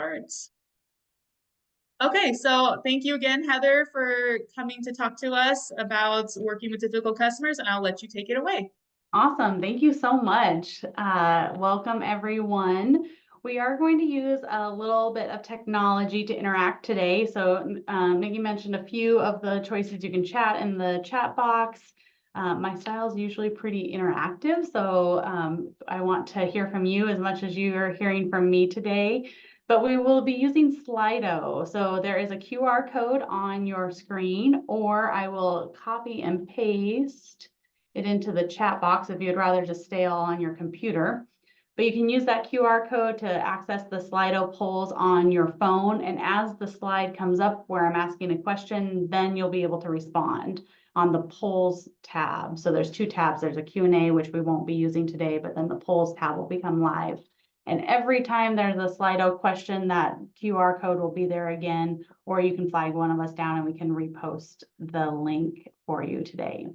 parts. Okay, so thank you again, Heather, for coming to talk to us about working with difficult customers, and I'll let you take it away. Awesome. Thank you so much. Welcome, everyone. We are going to use a little bit of technology to interact today. So Nikki mentioned a few of the choices you can chat in the chat box. My style is usually pretty interactive, so I want to hear from you as much as you are hearing from me today. But we will be using Slido. So there is a QR code on your screen, or I will copy and paste it into the chat box if you'd rather just stay all on your computer. But you can use that QR code to access the Slido polls on your phone. And as the slide comes up where I'm asking a question, then you'll be able to respond on the polls tab. So there's two tabs. There's a Q&A, which we won't be using today, but then the polls tab will become live. And every time there's a Slido question, that QR code will be there again, or you can flag one of us down and we can repost the link for you today.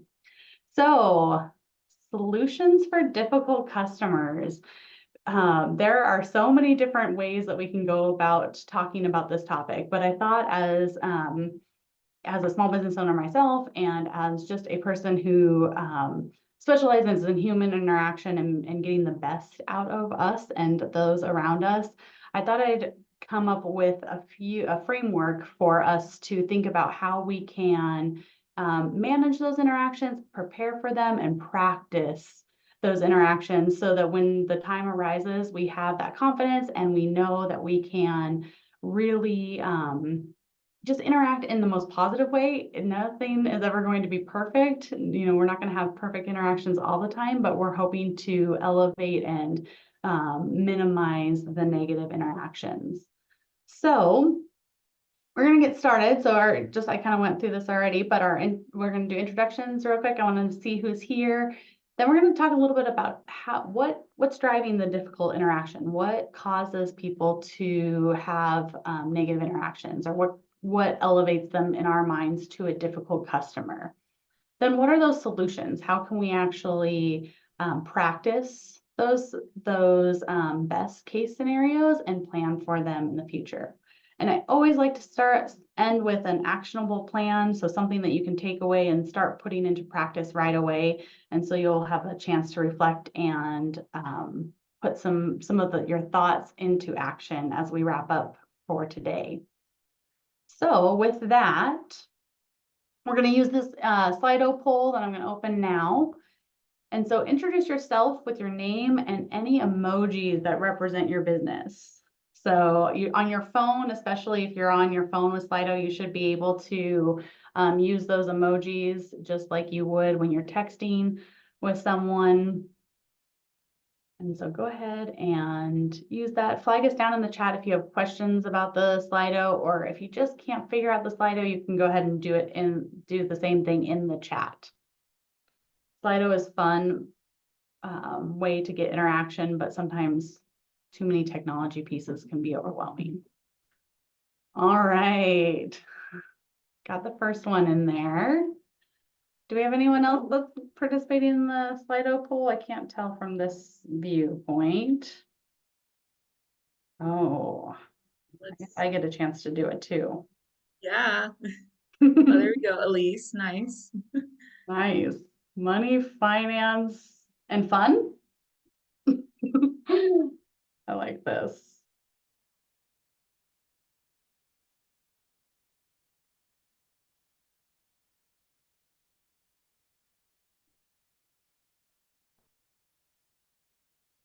So, solutions for difficult customers. There are so many different ways that we can go about talking about this topic, but I thought as a small business owner myself and as just a person who specializes in human interaction and getting the best out of us and those around us, I thought I'd come up with a framework for us to think about how we can manage those interactions, prepare for them, and practice those interactions so that when the time arises, we have that confidence and we know that we can really just interact in the most positive way. Nothing is ever going to be perfect. You know, we're not going to have perfect interactions all the time, but we're hoping to elevate and minimize the negative interactions. So we're going to get started. So I kind of went through this already, but we're going to do introductions real quick. I want to see who's here. Then we're going to talk a little bit about what's driving the difficult interaction, what causes people to have negative interactions, or what elevates them in our minds to a difficult customer. Then what are those solutions? How can we actually practice those best case scenarios and plan for them in the future? And I always like to end with an actionable plan. So something that you can take away and start putting into practice right away. And so you'll have a chance to reflect and put some of your thoughts into action as we wrap up for today. So with that, we're going to use this Slido poll that I'm going to open now. And so introduce yourself with your name and any emojis that represent your business. So on your phone, especially if you're on your phone with Slido, you should be able to use those emojis just like you would when you're texting with someone. And so go ahead and use that. Flag us down in the chat if you have questions about the Slido, or if you just can't figure out the Slido, you can go ahead and do the same thing in the chat. Slido is fun way to get interaction, but sometimes too many technology pieces can be overwhelming. All right, got the first one in there. Do we have anyone else that's participating in the Slido poll? I can't tell from this viewpoint. Oh, I guess I get a chance to do it too. Yeah. Oh, there we go, Elise. Nice. Nice. Money, finance, and fun. I like this.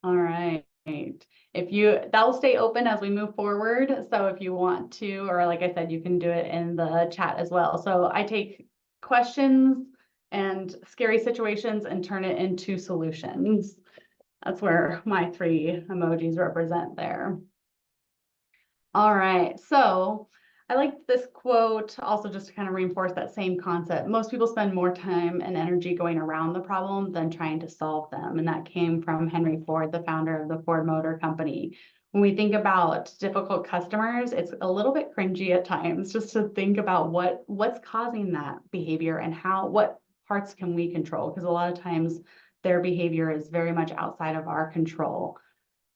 All right. That will stay open as we move forward. So if you want to, or like I said, you can do it in the chat as well. So I take questions and scary situations and turn it into solutions. That's where my 3 emojis represent there. All right. So I like this quote also just to kind of reinforce that same concept. Most people spend more time and energy going around the problem than trying to solve them. And that came from Henry Ford, the founder of the Ford Motor Company. When we think about difficult customers, it's a little bit cringy at times just to think about what's causing that behavior and what parts can we control? Because a lot of times their behavior is very much outside of our control.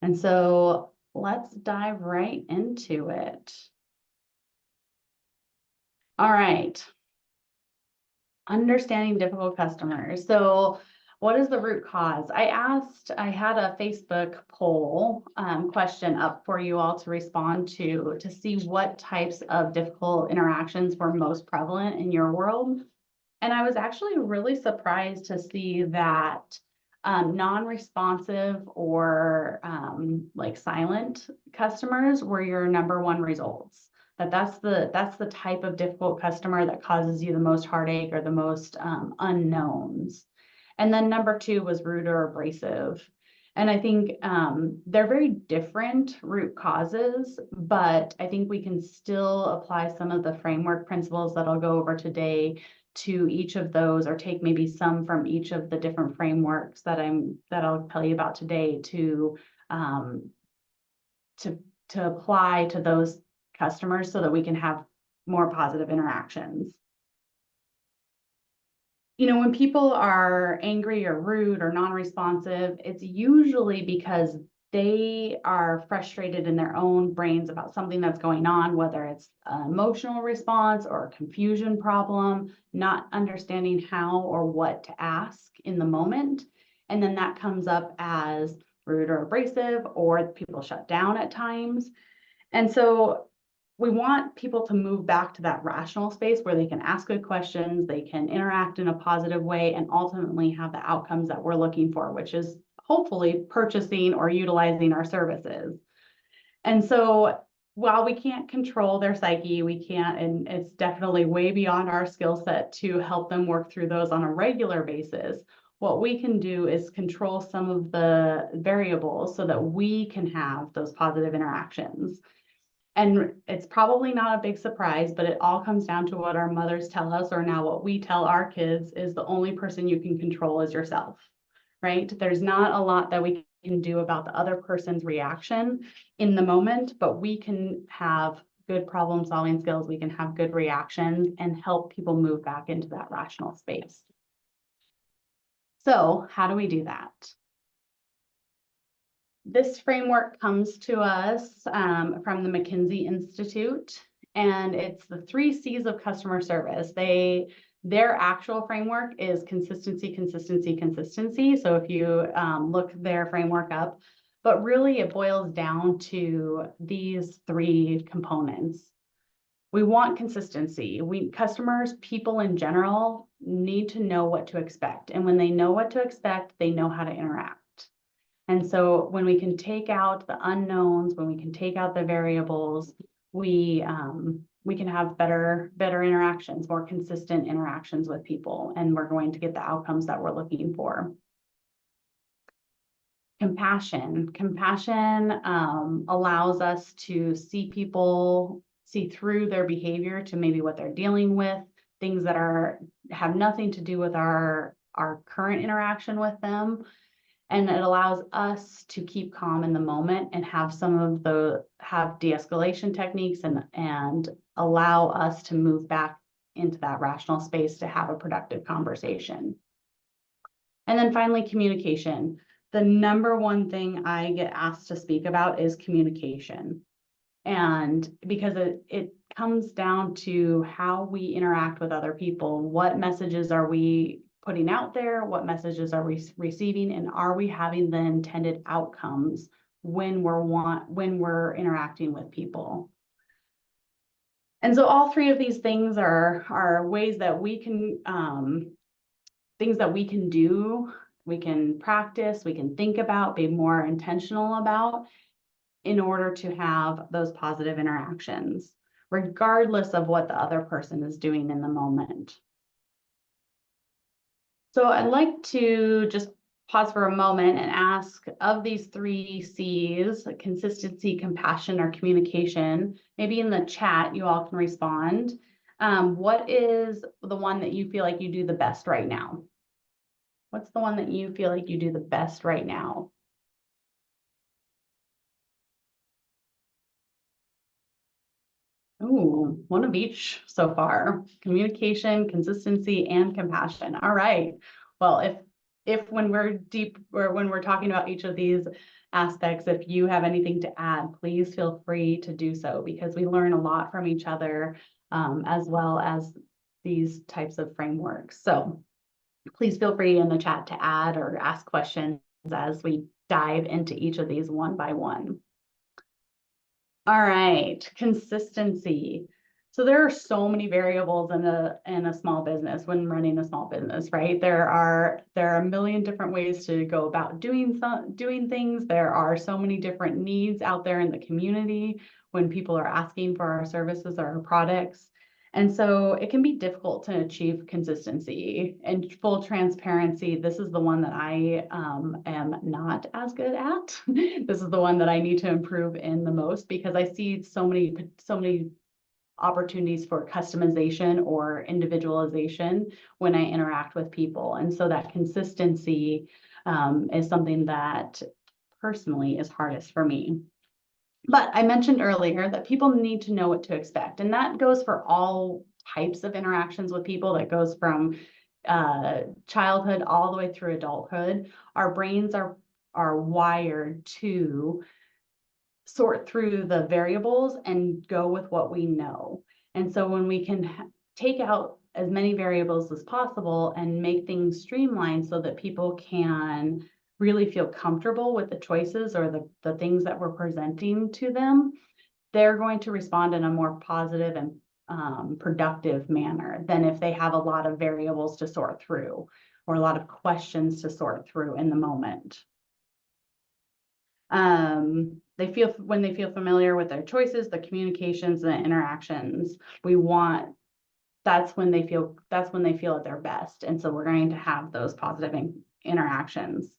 And so let's dive right into it. All right. Understanding difficult customers. So what is the root cause? I had a Facebook poll question up for you all to respond to see what types of difficult interactions were most prevalent in your world. And I was actually really surprised to see that non-responsive or like silent customers were your number one results. That's the type of difficult customer that causes you the most heartache or the most unknowns. And then number two was rude or abrasive. And I think they're very different root causes, but I think we can still apply some of the framework principles that I'll go over today to each of those, or take maybe some from each of the different frameworks that I'll tell you about today to apply to those customers so that we can have more positive interactions. You know, when people are angry or rude or non-responsive, it's usually because they are frustrated in their own brains about something that's going on, whether it's an emotional response or a confusion problem, not understanding how or what to ask in the moment. And then that comes up as rude or abrasive, or people shut down at times. And so we want people to move back to that rational space where they can ask good questions, they can interact in a positive way, and ultimately have the outcomes that we're looking for, which is hopefully purchasing or utilizing our services. And so while we can't control their psyche, we can't, and it's definitely way beyond our skill set to help them work through those on a regular basis. What we can do is control some of the variables so that we can have those positive interactions. And it's probably not a big surprise, but it all comes down to what our mothers tell us, or now what we tell our kids, is the only person you can control is yourself, right? There's not a lot that we can do about the other person's reaction in the moment, but we can have good problem solving skills. We can have good reactions and help people move back into that rational space. So how do we do that? This framework comes to us from the McKinsey Institute, and it's the 3 C's of customer service. Their actual framework is consistency, consistency, consistency. So if you look their framework up, but really it boils down to these 3 components. We want consistency. Customers, people in general, need to know what to expect. And when they know what to expect, they know how to interact. And so when we can take out the unknowns, when we can take out the variables, we can have better interactions, more consistent interactions with people, and we're going to get the outcomes that we're looking for. Compassion. Compassion allows us to see through their behavior to maybe what they're dealing with, things that have nothing to do with our current interaction with them. And it allows us to keep calm in the moment and have de-escalation techniques and allow us to move back into that rational space to have a productive conversation. And then finally, communication. The number one thing I get asked to speak about is communication. And because it comes down to how we interact with other people, what messages are we putting out there, what messages are we receiving, and are we having the intended outcomes when we're interacting with people. And so all 3 of these things are ways that we can things that we can do, we can practice, we can think about, be more intentional about in order to have those positive interactions, regardless of what the other person is doing in the moment. So I'd like to just pause for a moment and ask, of these 3 C's, consistency, compassion, or communication, maybe in the chat you all can respond. What is the one that you feel like you do the best right now? What's the one that you feel like you do the best right now? Ooh, one of each so far. Communication, consistency, and compassion. All right. Well, if when we're deep or when we're talking about each of these aspects, if you have anything to add, please feel free to do so, because we learn a lot from each other, as well as these types of frameworks. So please feel free in the chat to add or ask questions as we dive into each of these one by one. All right, consistency. So there are so many variables in a small business when running a small business, right? There are a million different ways to go about doing things. There are so many different needs out there in the community when people are asking for our services or our products. And so it can be difficult to achieve consistency. And full transparency, this is the one that I am not as good at. This is the one that I need to improve in the most, because I see so many opportunities for customization or individualization when I interact with people. And so that consistency is something that personally is hardest for me. But I mentioned earlier that people need to know what to expect, and that goes for all types of interactions with people. That goes from childhood all the way through adulthood. Our brains are wired to sort through the variables and go with what we know. And so when we can take out as many variables as possible and make things streamlined so that people can really feel comfortable with the choices or the things that we're presenting to them, they're going to respond in a more positive and productive manner than if they have a lot of variables to sort through or a lot of questions to sort through in the moment. When they feel familiar with their choices, the communications, and the interactions, that's when they feel at their best. And so we're going to have those positive interactions.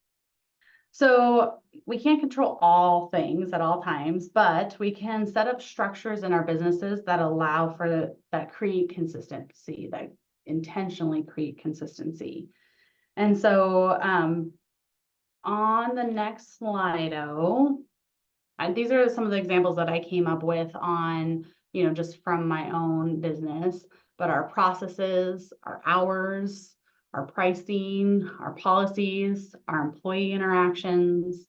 So we can't control all things at all times, but we can set up structures in our businesses that allow for that create consistency, that intentionally create consistency. And so on the next slide, these are some of the examples that I came up with on, just from my own business, but our processes, our hours, our pricing, our policies, our employee interactions,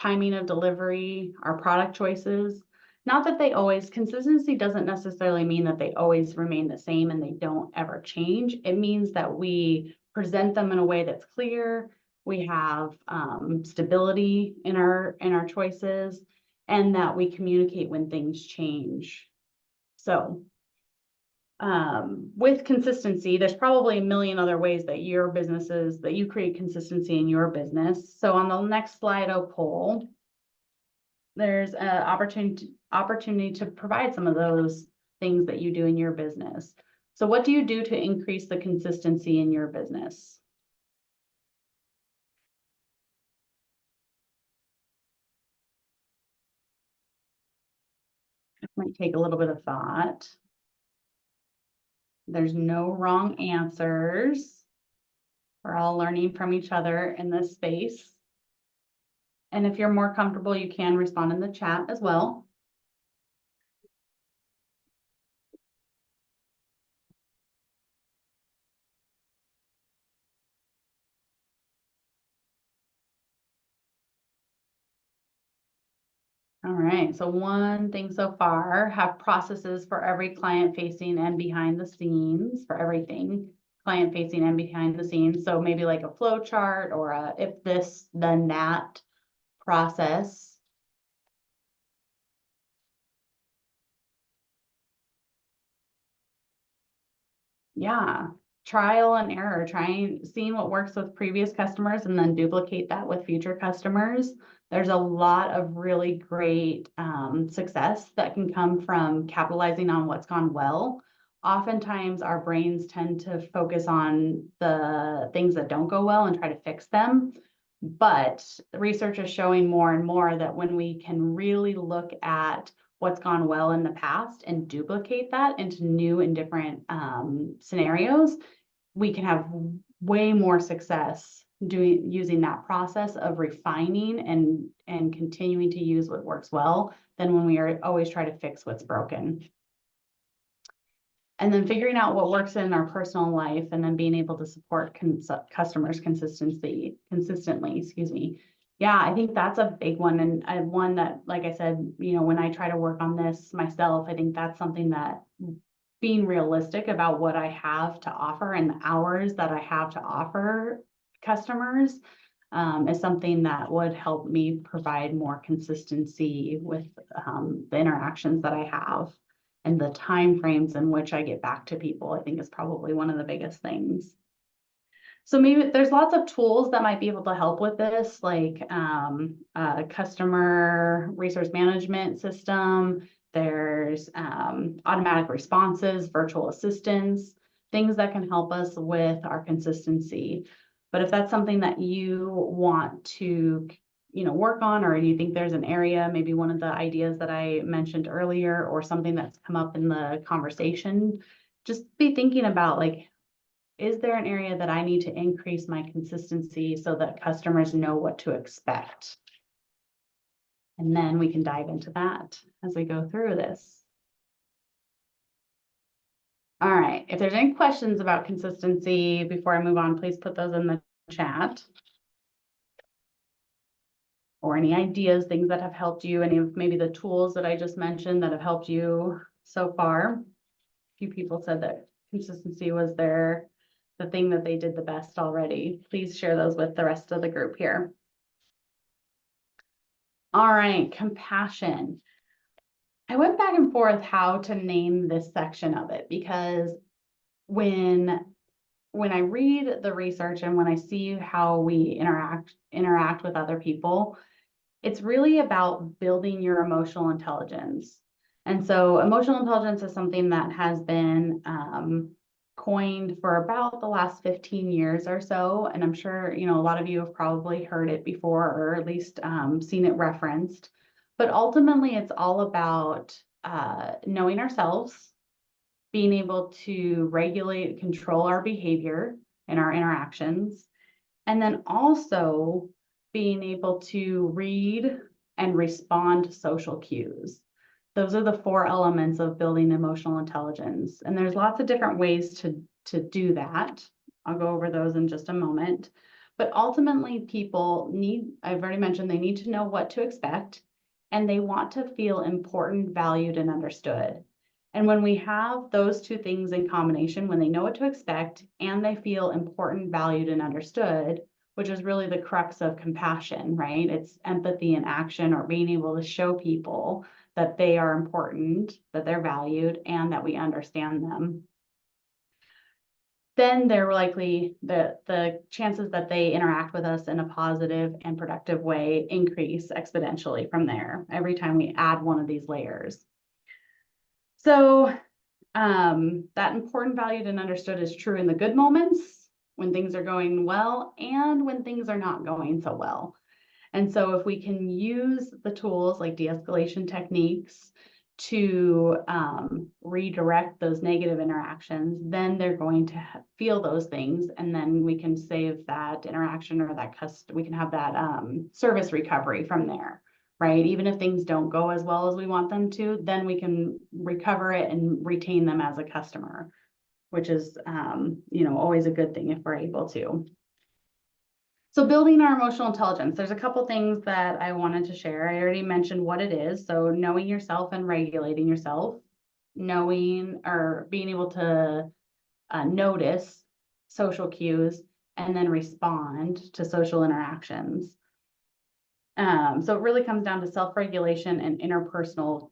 timing of delivery, our product choices. Not that consistency doesn't necessarily mean that they always remain the same and they don't ever change. It means that we present them in a way that's clear. We have stability in our choices, and that we communicate when things change. So with consistency, there's probably a million other ways that you create consistency in your business. So on the next slide, I'll pull, there's an opportunity to provide some of those things that you do in your business. So what do you do to increase the consistency in your business? It might take a little bit of thought. There's no wrong answers. We're all learning from each other in this space. And if you're more comfortable, you can respond in the chat as well. All right, so one thing so far, have processes for every client facing and behind the scenes, for everything client facing and behind the scenes. So maybe like a flow chart or a if this, then that process. Yeah, trial and error, seeing what works with previous customers and then duplicate that with future customers. There's a lot of really great success that can come from capitalizing on what's gone well. Oftentimes our brains tend to focus on the things that don't go well and try to fix them. But the research is showing more and more that when we can really look at what's gone well in the past and duplicate that into new and different scenarios, we can have way more success using that process of refining and continuing to use what works well than when we are always try to fix what's broken. and then figuring out what works in our personal life, and then being able to support customers consistently, excuse me. Yeah, I think that's a big one, and one that, like I said, when I try to work on this myself, I think that's something that being realistic about what I have to offer and the hours that I have to offer customers is something that would help me provide more consistency with the interactions that I have, and the time frames in which I get back to people, I think is probably one of the biggest things. So maybe there's lots of tools that might be able to help with this, like a customer resource management system. There's automatic responses, virtual assistants, things that can help us with our consistency. But if that's something that you want to, work on, or you think there's an area, maybe one of the ideas that I mentioned earlier, or something that's come up in the conversation, just be thinking about, like, is there an area that I need to increase my consistency so that customers know what to expect? And then we can dive into that as we go through this. All right, if there's any questions about consistency before I move on, please put those in the chat. Or any ideas, things that have helped you, any of maybe the tools that I just mentioned that have helped you so far. A few people said that consistency was the thing that they did the best already. Please share those with the rest of the group here. All right, compassion. I went back and forth how to name this section of it, because when I read the research and when I see how we interact with other people, it's really about building your emotional intelligence. And so emotional intelligence is something that has been coined for about the last 15 years or so. And I'm sure, a lot of you have probably heard it before, or at least seen it referenced. But ultimately, it's all about knowing ourselves, being able to regulate, control our behavior and our interactions, and then also being able to read and respond to social cues. Those are the 4 elements of building emotional intelligence. And there's lots of different ways to do that. I'll go over those in just a moment. But ultimately, people I've already mentioned, they need to know what to expect, and they want to feel important, valued, and understood. And when we have those 2 things in combination, when they know what to expect and they feel important, valued, and understood, which is really the crux of compassion, right? It's empathy in action, or being able to show people that they are important, that they're valued, and that we understand them. Then they're likely, the chances that they interact with us in a positive and productive way increase exponentially from there every time we add one of these layers. So that important, valued, and understood is true in the good moments, when things are going well, and when things are not going so well. And so if we can use the tools like de-escalation techniques to redirect those negative interactions, then they're going to feel those things, and then we can save that interaction, or we can have that service recovery from there, right? Even if things don't go as well as we want them to, then we can recover it and retain them as a customer, which is always a good thing if we're able to. So building our emotional intelligence, there's a couple things that I wanted to share. I already mentioned what it is. So knowing yourself and regulating yourself, knowing or being able to notice social cues, and then respond to social interactions. So it really comes down to self-regulation and interpersonal,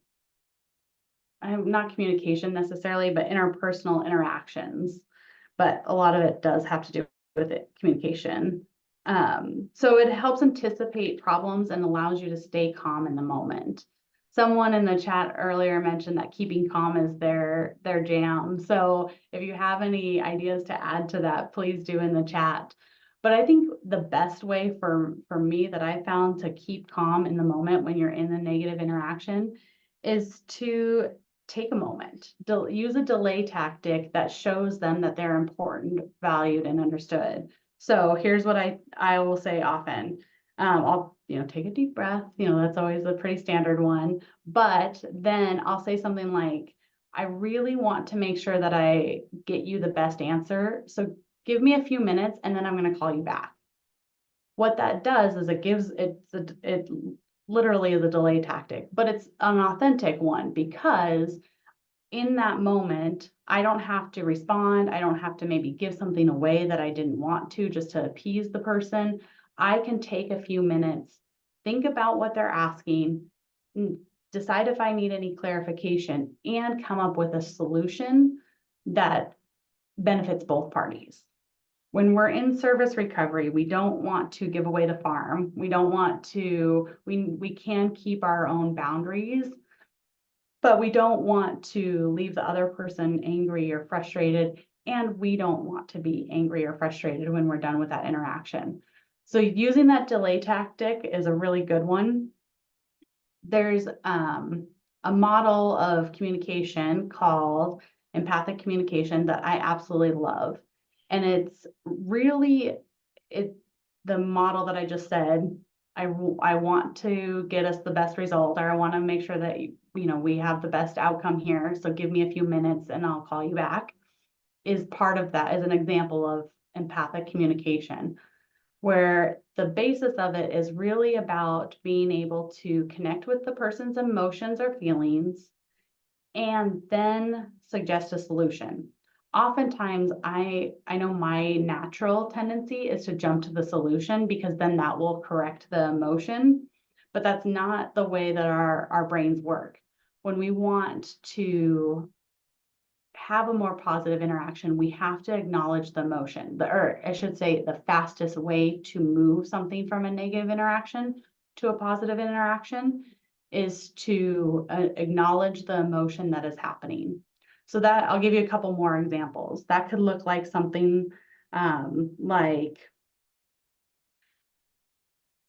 not communication necessarily, but interpersonal interactions. But a lot of it does have to do with communication. So it helps anticipate problems and allows you to stay calm in the moment. Someone in the chat earlier mentioned that keeping calm is their jam. So if you have any ideas to add to that, please do in the chat. But I think the best way for me that I found to keep calm in the moment when you're in a negative interaction is to take a moment, use a delay tactic that shows them that they're important, valued, and understood. So here's what I will say often. I'll take a deep breath. That's always a pretty standard one. But then I'll say something like, I really want to make sure that I get you the best answer. So give me a few minutes and then I'm going to call you back. What that does is it literally is a delay tactic, but it's an authentic one because in that moment, I don't have to respond. I don't have to maybe give something away that I didn't want to just to appease the person. I can take a few minutes, think about what they're asking, decide if I need any clarification, and come up with a solution that benefits both parties. When we're in service recovery, we don't want to give away the farm. We don't want to, we can keep our own boundaries, but we don't want to leave the other person angry or frustrated. And we don't want to be angry or frustrated when we're done with that interaction. So using that delay tactic is a really good one. There's a model of communication called empathic communication that I absolutely love. And it's really the model that I just said. I want to get us the best result, or I want to make sure that we have the best outcome here. So give me a few minutes and I'll call you back. Is part of that, as an example of empathic communication, where the basis of it is really about being able to connect with the person's emotions or feelings and then suggest a solution. Oftentimes, I know my natural tendency is to jump to the solution because then that will correct the emotion, but that's not the way that our brains work. When we want to have a more positive interaction, we have to acknowledge the emotion, or I should say, the fastest way to move something from a negative interaction to a positive interaction is to acknowledge the emotion that is happening. So that I'll give you a couple more examples. That could look like something like,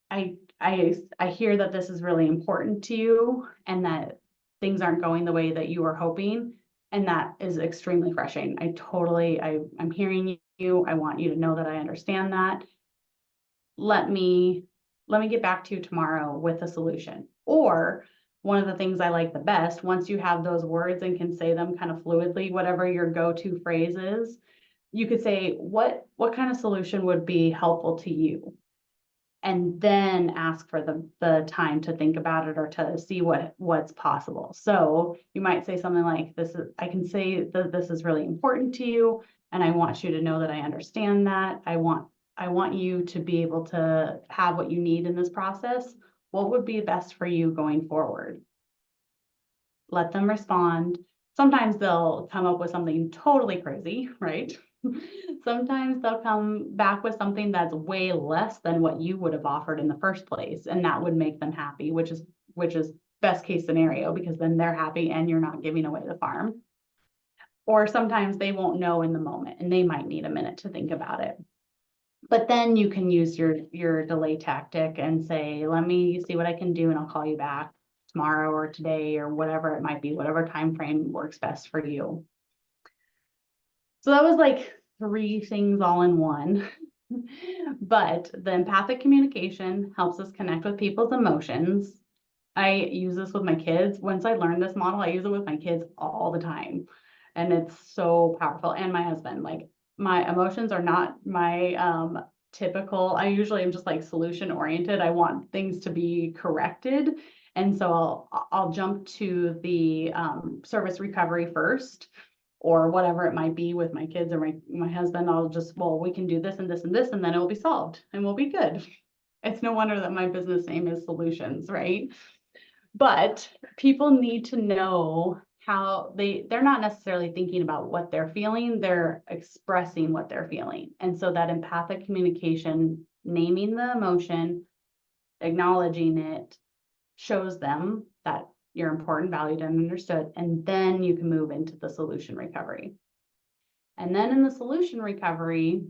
I hear that this is really important to you and that things aren't going the way that you were hoping. And that is extremely frustrating. I'm hearing you. I want you to know that I understand that. Let me get back to you tomorrow with a solution. Or one of the things I like the best, once you have those words and can say them kind of fluidly, whatever your go-to phrase is, you could say, what kind of solution would be helpful to you? And then ask for the time to think about it or to see what's possible. So you might say something like, I can say that this is really important to you, and I want you to know that I understand that. I want you to be able to have what you need in this process. What would be best for you going forward? Let them respond. Sometimes they'll come up with something totally crazy, right? Sometimes they'll come back with something that's way less than what you would have offered in the first place, and that would make them happy, which is best case scenario, because then they're happy and you're not giving away the farm. Or sometimes they won't know in the moment and they might need a minute to think about it. But then you can use your delay tactic and say, let me see what I can do and I'll call you back tomorrow or today or whatever it might be, whatever time frame works best for you. So that was like 3 things all in one. But the empathic communication helps us connect with people's emotions. I use this with my kids. Once I learned this model, I use it with my kids all the time. And it's so powerful. And my husband, like, my emotions are not my typical, I usually am just like solution oriented. I want things to be corrected. And so I'll jump to the service recovery first, or whatever it might be with my kids or my husband. I'll just, well, we can do this and this and this, and then it will be solved and we'll be good. It's no wonder that my business name is Solutions, right? But people need to know how they're not necessarily thinking about what they're feeling, they're expressing what they're feeling. And so that empathic communication, naming the emotion, acknowledging it, shows them that you're important, valued, and understood. And then you can move into the solution recovery. And then in the solution recovery,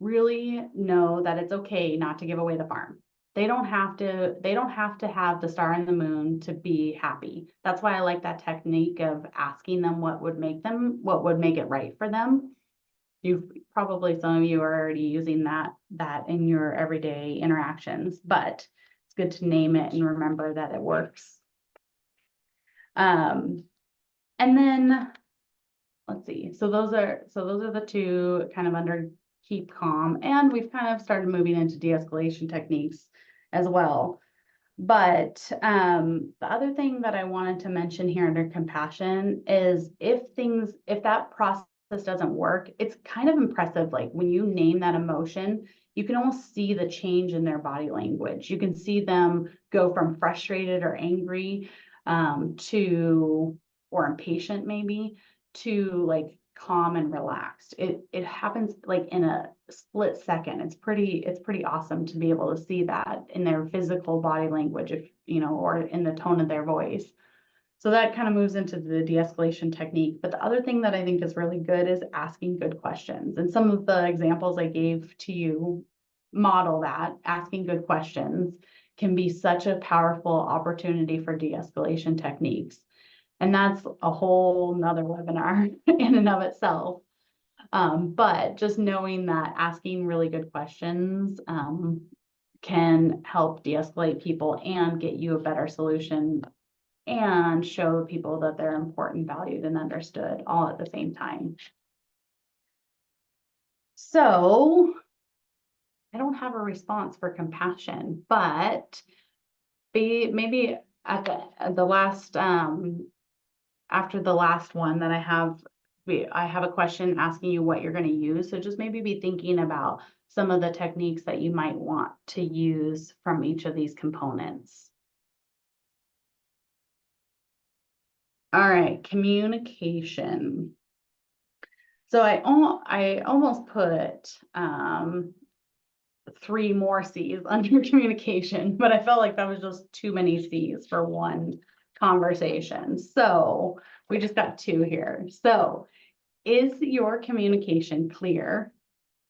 really know that it's okay not to give away the farm. They don't have to have the star and the moon to be happy. That's why I like that technique of asking them what would make it right for them. Some of you are already using that in your everyday interactions, but it's good to name it and remember that it works. And then, let's see, so those are the two kind of under keep calm, and we've kind of started moving into de-escalation techniques as well. But the other thing that I wanted to mention here under compassion is if that process doesn't work, it's kind of impressive. Like when you name that emotion, you can almost see the change in their body language. You can see them go from frustrated or angry or impatient maybe, to like calm and relaxed. It happens like in a split second. It's pretty awesome to be able to see that in their physical body language, if you know, or in the tone of their voice. So that kind of moves into the de-escalation technique. But the other thing that I think is really good is asking good questions. And some of the examples I gave to you model that. Asking good questions can be such a powerful opportunity for de-escalation techniques. And that's a whole nother webinar in and of itself. But just knowing that asking really good questions can help de-escalate people and get you a better solution and show people that they're important, valued, and understood all at the same time. So I don't have a response for compassion, but maybe at the last after the last one that I have a question asking you what you're going to use. So just maybe be thinking about some of the techniques that you might want to use from each of these components. All right, communication. So I almost put 3 more C's under communication, but I felt like that was just too many C's for one conversation. So we just got 2 here. So is your communication clear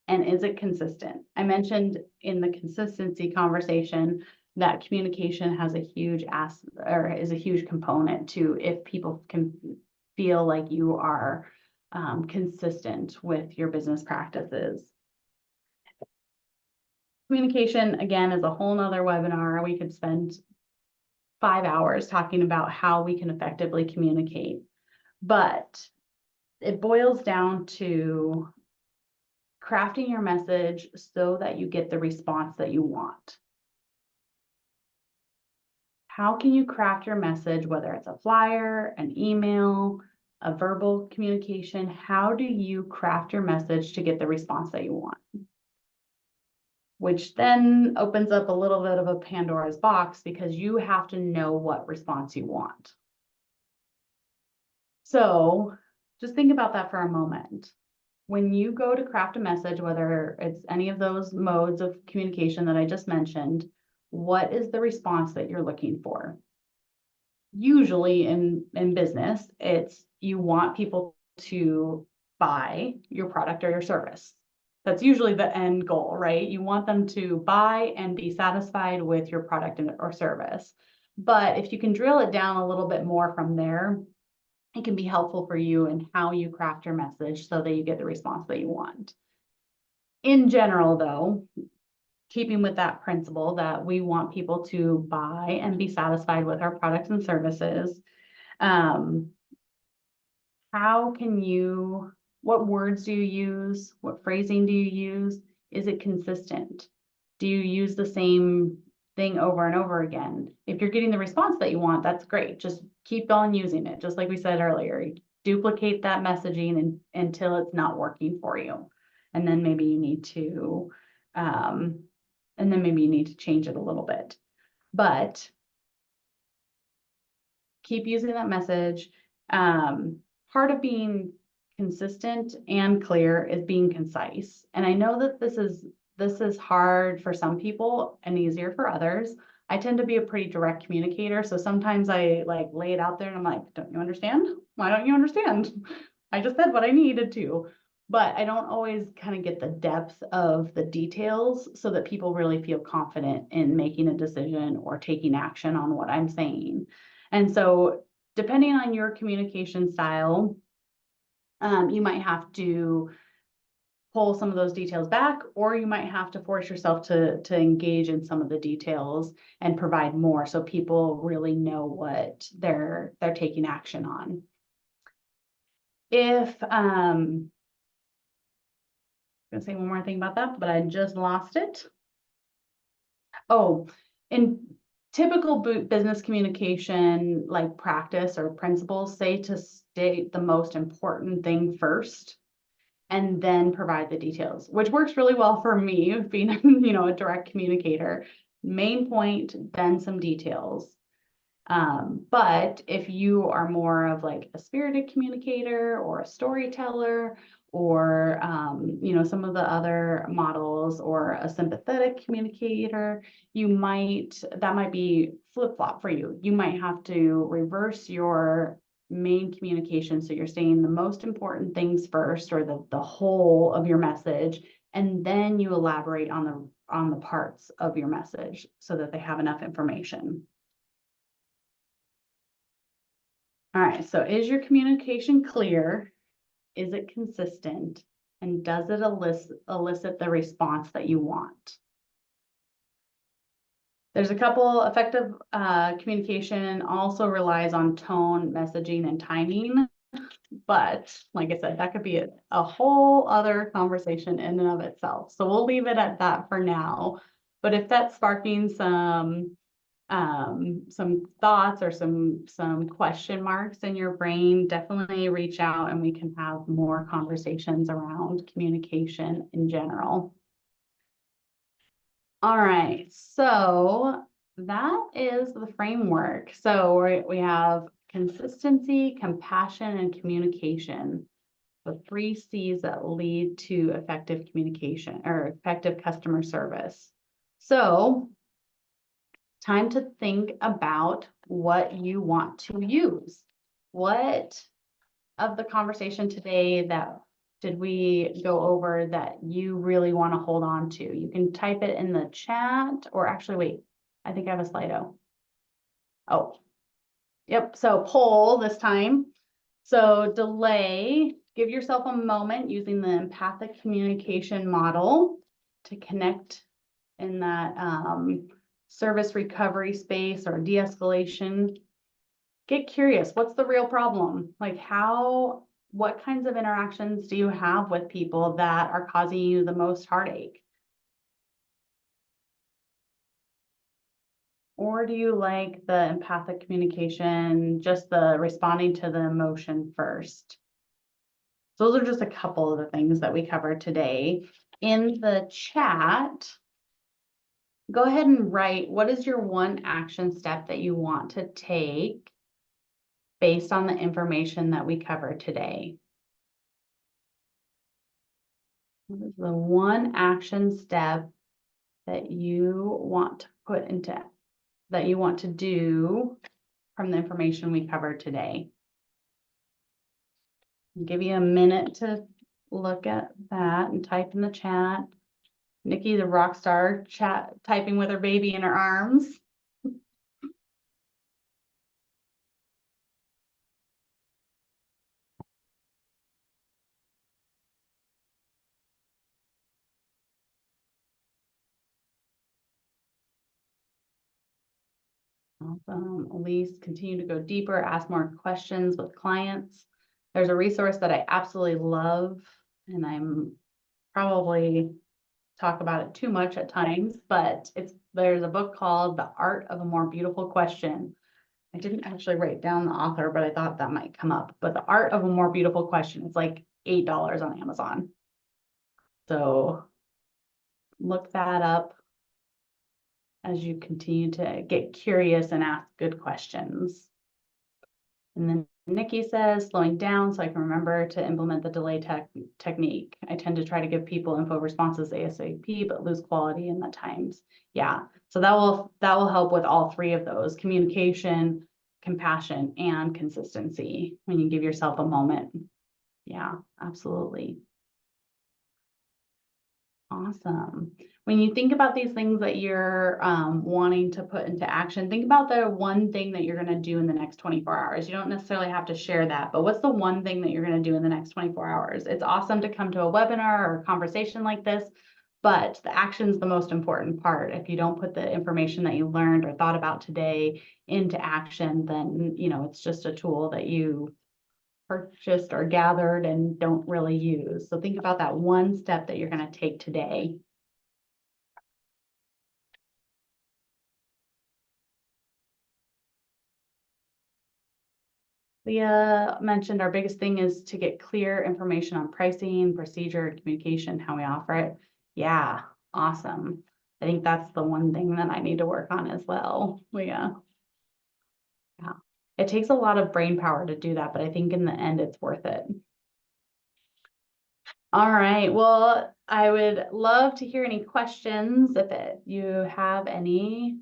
and is it consistent? I mentioned in the consistency conversation that communication has a huge is a huge component to if people can feel like you are consistent with your business practices. Communication, again, is a whole nother webinar. We could spend 5 hours talking about how we can effectively communicate, but it boils down to crafting your message so that you get the response that you want. How can you craft your message, whether it's a flyer, an email, a verbal communication? How do you craft your message to get the response that you want? Which then opens up a little bit of a Pandora's box because you have to know what response you want. So just think about that for a moment. When you go to craft a message, whether it's any of those modes of communication that I just mentioned, what is the response that you're looking for? Usually in business, it's you want people to buy your product or your service. That's usually the end goal, right? You want them to buy and be satisfied with your product or service. But if you can drill it down a little bit more from there, it can be helpful for you in how you craft your message so that you get the response that you want. In general, though, keeping with that principle that we want people to buy and be satisfied with our products and services, what words do you use? What phrasing do you use? Is it consistent? Do you use the same thing over and over again? If you're getting the response that you want, that's great. Just keep on using it. Just like we said earlier, duplicate that messaging until it's not working for you. And then maybe you need to, change it a little bit. But keep using that message. Part of being consistent and clear is being concise. And I know that this is hard for some people and easier for others. I tend to be a pretty direct communicator. So sometimes I like lay it out there and I'm like, don't you understand? Why don't you understand? I just said what I needed to. But I don't always kind of get the depth of the details so that people really feel confident in making a decision or taking action on what I'm saying. And so depending on your communication style, you might have to pull some of those details back, or you might have to force yourself to engage in some of the details and provide more so people really know what they're taking action on. if, I'm gonna say one more thing about that, but I just lost it. Oh, in typical business communication, like practice or principles say to state the most important thing first and then provide the details, which works really well for me being, a direct communicator. Main point, then some details. But if you are more of like a spirited communicator or a storyteller, or some of the other models, or a sympathetic communicator, that might be flip-flop for you. You might have to reverse your main communication, so you're saying the most important things first, or the whole of your message, and then you elaborate on the parts of your message so that they have enough information. All right, so is your communication clear? Is it consistent? And does it elicit the response that you want? There's a couple. Effective communication also relies on tone, messaging, and timing. But like I said, that could be a whole other conversation in and of itself. So we'll leave it at that for now. But if that's sparking some thoughts or some question marks in your brain, definitely reach out and we can have more conversations around communication in general. All right, so that is the framework. So we have consistency, compassion, and communication, the 3 C's that lead to effective communication or effective customer service. So time to think about what you want to use. What of the conversation today that did we go over that you really want to hold on to? You can type it in the chat, or actually, wait, I think I have a Slido. Oh, yep. So poll this time. So delay, give yourself a moment using the empathic communication model to connect in that service recovery space or de-escalation. Get curious. What's the real problem? Like what kinds of interactions do you have with people that are causing you the most heartache? Or do you like the empathic communication, just the responding to the emotion first? Those are just a couple of the things that we covered today. In the chat, go ahead and write, what is your one action step that you want to take based on the information that we covered today? What is the one action step that you want to do from the information we covered today? I'll give you a minute to look at that and type in the chat. Nikki, the rock star, typing with her baby in her arms. Awesome. Elise, continue to go deeper, ask more questions with clients. There's a resource that I absolutely love, and I'm probably talk about it too much at times, but there's a book called The Art of a More Beautiful Question. I didn't actually write down the author, but I thought that might come up. But The Art of a More Beautiful Question, it's like $8 on Amazon. So look that up as you continue to get curious and ask good questions. And then Nikki says, slowing down so I can remember to implement the delay technique. I tend to try to give people info responses ASAP, but lose quality in the times. Yeah, so that will help with all 3 of those: communication, compassion, and consistency when you give yourself a moment. Yeah, absolutely. Awesome. When you think about these things that you're wanting to put into action, think about the one thing that you're going to do in the next 24 hours. You don't necessarily have to share that, but what's the one thing that you're going to do in the next 24 hours? It's awesome to come to a webinar or a conversation like this, but the action is the most important part. If you don't put the information that you learned or thought about today into action, then, it's just a tool that you purchased or gathered and don't really use. So think about that one step that you're going to take today. Leah mentioned our biggest thing is to get clear information on pricing, procedure, communication, how we offer it. Yeah, awesome. I think that's the one thing that I need to work on as well, Leah. Yeah, it takes a lot of brain power to do that, but I think in the end it's worth it. All right, well, I would love to hear any questions if you have any.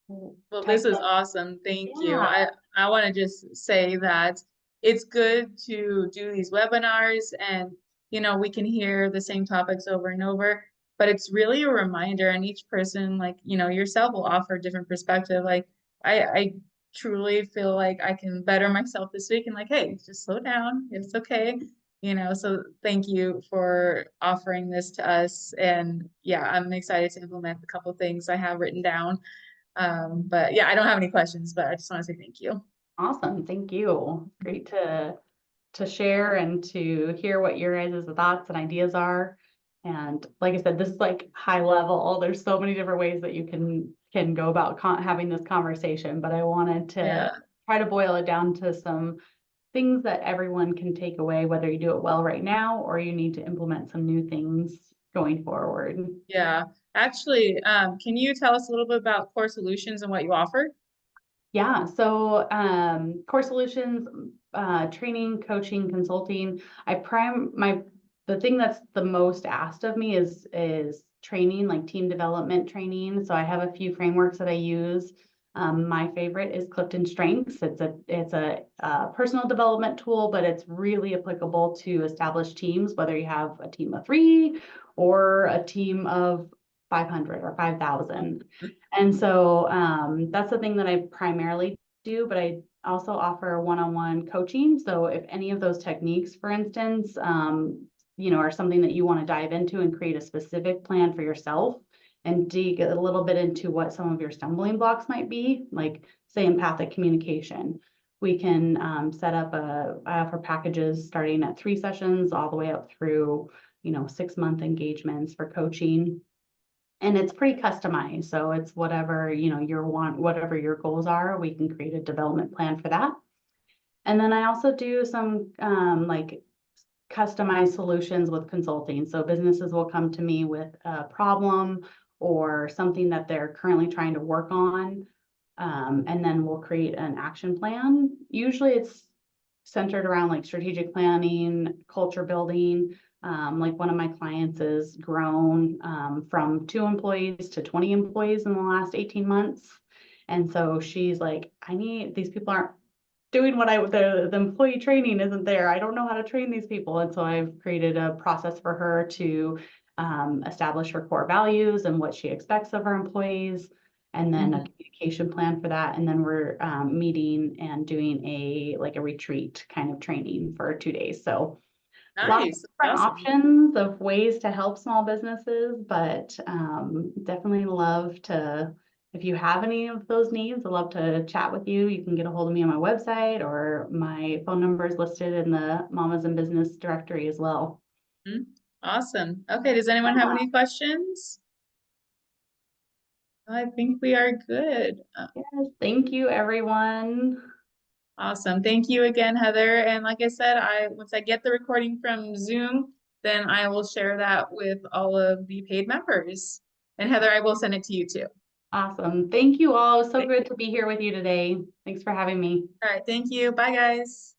Well, this is awesome. Thank you. Yeah, I want to just say that it's good to do these webinars and, we can hear the same topics over and over, but it's really a reminder, and each person, like, yourself will offer a different perspective. Like, I truly feel like I can better myself this week and like, hey, just slow down. It's okay. So thank you for offering this to us. And yeah, I'm excited to implement a couple things I have written down. But yeah, I don't have any questions, but I just want to say thank you. awesome. Thank you. Great to share and to hear what your guys' thoughts and ideas are. And like I said, this is like high level. There's so many different ways that you can go about having this conversation, but I wanted to Yeah. try to boil it down to some things that everyone can take away, whether you do it well right now or you need to implement some new things going forward. Yeah. Actually, can you tell us a little bit about Core Solutions and what you offer? Yeah, so Core Solutions, training, coaching, consulting. The thing that's the most asked of me is training, like team development training. So I have a few frameworks that I use. My favorite is Clifton Strengths. It's a personal development tool, but it's really applicable to established teams, whether you have a team of 3 or a team of 500 or 5,000. And so that's the thing that I primarily do, but I also offer one-on-one coaching. So if any of those techniques, for instance, are something that you want to dive into and create a specific plan for yourself and dig a little bit into what some of your stumbling blocks might be, like say empathic communication. We can set up I offer packages starting at 3 sessions all the way up through, 6-month engagements for coaching. And it's pretty customized. So it's whatever, whatever your goals are, we can create a development plan for that. And then I also do some like customized solutions with consulting. So businesses will come to me with a problem or something that they're currently trying to work on. And then we'll create an action plan. Usually it's centered around like strategic planning, culture building. Like one of my clients is grown from 2 employees to 20 employees in the last 18 months. And so she's like, these people aren't doing the employee training isn't there. I don't know how to train these people. And so I've created a process for her to establish her core values and what she expects of her employees, and then a communication plan for that. And then we're meeting and doing a retreat kind of training for 2 days. So lots of Nice. different Awesome. options of ways to help small businesses, but definitely love to, if you have any of those needs, I'd love to chat with you. You can get a hold of me on my website, or my phone number is listed in the Mamas in Business directory as well. Awesome. Okay. Does anyone have Yeah. any questions? I think we are good. Yes, thank you, everyone. Awesome. Thank you again, Heather. And like I said, once I get the recording from Zoom, then I will share that with all of the paid members. And Heather, I will send it to you too. Awesome. Thank you all. So good to be here with you today. Thanks for having me. All right. Thank you. Bye, guys.